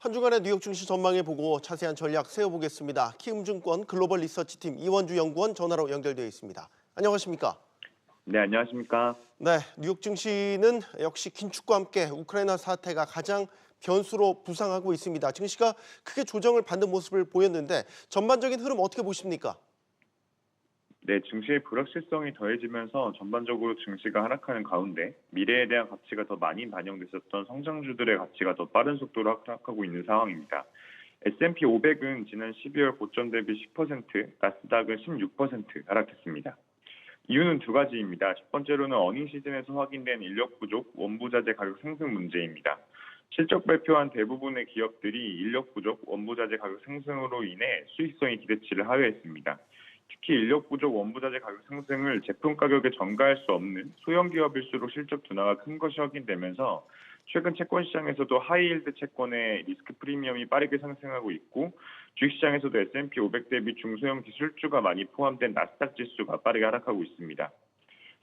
한 주간의 뉴욕 증시 전망해 보고 자세한 전략 세워보겠습니다. 키움증권 글로벌 리서치팀 이원주 연구원 전화로 연결되어 있습니다. 안녕하십니까? 네, 안녕하십니까? 네, 뉴욕 증시는 역시 긴축과 함께 우크라이나 사태가 가장 변수로 부상하고 있습니다. 증시가 크게 조정을 받는 모습을 보였는데 전반적인 흐름 어떻게 보십니까? 네, 증시의 불확실성이 더해지면서 전반적으로 증시가 하락하는 가운데 미래에 대한 가치가 더 많이 반영됐었던 성장주들의 가치가 더 빠른 속도로 하락하고 있는 상황입니다. S&P 500은 지난 12월 고점 대비 10%, 나스닥은 16% 하락했습니다. 이유는 두 가지입니다. 첫 번째로는 어닝 시즌에서 확인된 인력 부족, 원부자재 가격 상승 문제입니다. 실적 발표한 대부분의 기업들이 인력 부족, 원부자재 가격 상승으로 인해 수익성의 기대치를 하회했습니다. 특히 인력 부족, 원부자재 가격 상승을 제품 가격에 전가할 수 없는 소형 기업일수록 실적 둔화가 큰 것이 확인되면서 최근 채권 시장에서도 하이힐드 채권의 리스크 프리미엄이 빠르게 상승하고 있고 주식시장에서도 S&P 500 대비 중소형 기술주가 많이 포함된 나스닥 지수가 빠르게 하락하고 있습니다.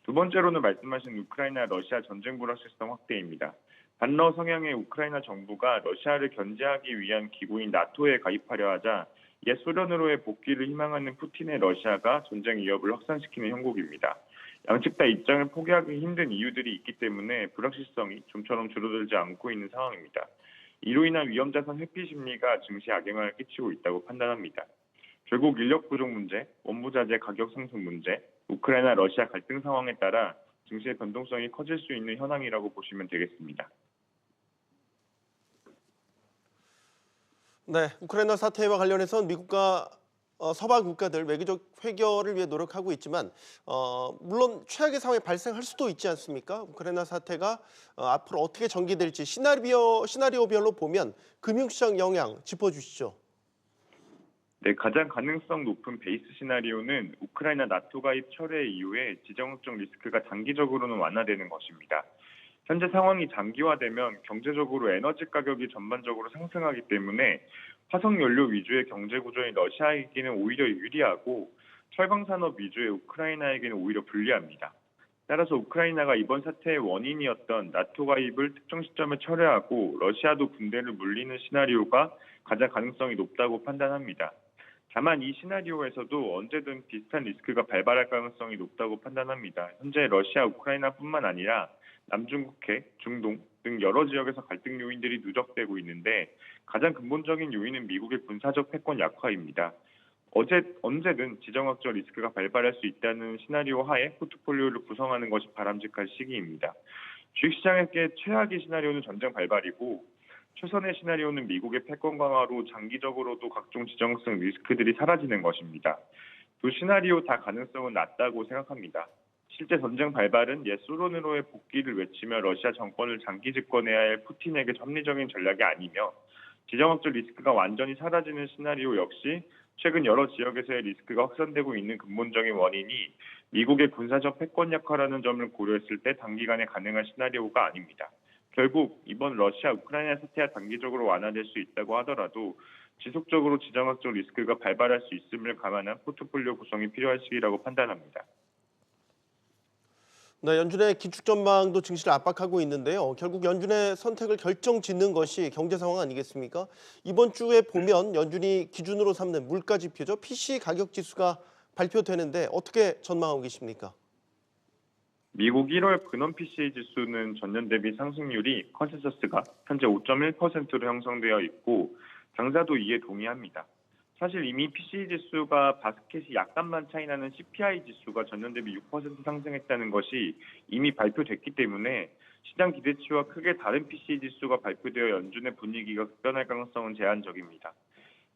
두 번째로는 말씀하신 우크라이나 러시아 전쟁 불확실성 확대입니다. 반러 성향의 우크라이나 정부가 러시아를 견제하기 위한 기구인 나토에 가입하려 하자 옛 소련으로의 복귀를 희망하는 푸틴의 러시아가 전쟁 위협을 확산시키는 형국입니다. 양측 다 입장을 포기하기 힘든 이유들이 있기 때문에 불확실성이 좀처럼 줄어들지 않고 있는 상황입니다. 이로 인한 위험자산 회피 심리가 증시에 악영향을 끼치고 있다고 판단합니다. 결국 인력 부족 문제, 원부자재 가격 상승 문제, 우크라이나 러시아 갈등 상황에 따라 증시의 변동성이 커질 수 있는 현황이라고 보시면 되겠습니다. 네, 우크라이나 사태와 관련해서는 미국과 서방 국가들 외교적 해결을 위해 노력하고 있지만 물론 최악의 상황이 발생할 수도 있지 않습니까? 우크라이나 사태가 앞으로 어떻게 전개될지 시나리오별로 보면 금융시장 영향 짚어주시죠. 네, 가장 가능성 높은 베이스 시나리오는 우크라이나 나토 가입 철회 이후에 지정학적 리스크가 단기적으로는 완화되는 것입니다. 현재 상황이 장기화되면 경제적으로 에너지 가격이 전반적으로 상승하기 때문에 화석연료 위주의 경제 구조인 러시아에게는 오히려 유리하고 철강산업 위주의 우크라이나에게는 오히려 불리합니다. 따라서 우크라이나가 이번 사태의 원인이었던 나토 가입을 특정 시점에 철회하고 러시아도 군대를 물리는 시나리오가 가장 가능성이 높다고 판단합니다. 다만 이 시나리오에서도 언제든 비슷한 리스크가 발발할 가능성이 높다고 판단합니다. 현재 러시아, 우크라이나뿐만 아니라 남중국해, 중동 등 여러 지역에서 갈등 요인들이 누적되고 있는데 가장 근본적인 요인은 미국의 군사적 패권 약화입니다. 언제든 지정학적 리스크가 발발할 수 있다는 시나리오 하에 포트폴리오를 구성하는 것이 바람직한 시기입니다. 주식시장에게 최악의 시나리오는 전쟁 발발이고 최선의 시나리오는 미국의 패권 강화로 장기적으로도 각종 지정학적 리스크들이 사라지는 것입니다. 두 시나리오 다 가능성은 낮다고 생각합니다. 실제 전쟁 발발은 옛 소련으로의 복귀를 외치며 러시아 정권을 장기 집권해야 할 푸틴에게 합리적인 전략이 아니며 지정학적 리스크가 완전히 사라지는 시나리오 역시 최근 여러 지역에서의 리스크가 확산되고 있는 근본적인 원인이 미국의 군사적 패권 약화라는 점을 고려했을 때 단기간에 가능한 시나리오가 아닙니다. 결국 이번 러시아 우크라이나 사태가 단기적으로 완화될 수 있다고 하더라도 지속적으로 지정학적 리스크가 발발할 수 있음을 감안한 포트폴리오 구성이 필요한 시기라고 판단합니다. 네, 연준의 기축 전망도 증시를 압박하고 있는데요. 결국 연준의 선택을 결정짓는 것이 경제 상황 아니겠습니까? 이번 주에 보면 연준이 기준으로 삼는 물가 지표죠. PCE 가격 지수가 발표되는데 어떻게 전망하고 계십니까? 미국 1월 근원 PCE 지수는 전년 대비 상승률이 컨센서스가 현재 5.1%로 형성되어 있고 당사도 이에 동의합니다. 사실 이미 PCE 지수가 바스켓이 약간만 차이나는 CPI 지수가 전년 대비 6% 상승했다는 것이 이미 발표됐기 때문에 시장 기대치와 크게 다른 PCE 지수가 발표되어 연준의 분위기가 급변할 가능성은 제한적입니다.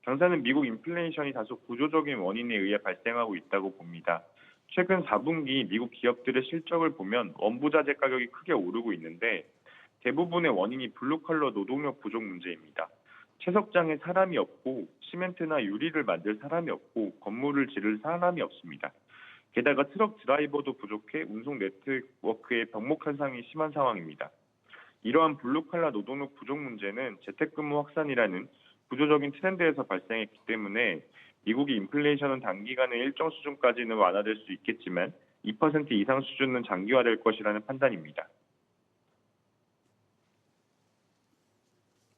당사는 미국 인플레이션이 다소 구조적인 원인에 의해 발생하고 있다고 봅니다. 최근 4분기 미국 기업들의 실적을 보면 원부자재 가격이 크게 오르고 있는데 대부분의 원인이 블루컬러 노동력 부족 문제입니다. 채석장에 사람이 없고 시멘트나 유리를 만들 사람이 없고 건물을 지를 사람이 없습니다. 게다가 트럭 드라이버도 부족해 운송 네트워크의 병목 현상이 심한 상황입니다. 이러한 블루칼라 노동력 부족 문제는 재택근무 확산이라는 구조적인 트렌드에서 발생했기 때문에 미국의 인플레이션은 단기간에 일정 수준까지는 완화될 수 있겠지만 2% 이상 수준은 장기화될 것이라는 판단입니다.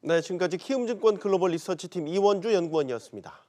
네, 지금까지 키움증권 글로벌 리서치팀 이원주 연구원이었습니다.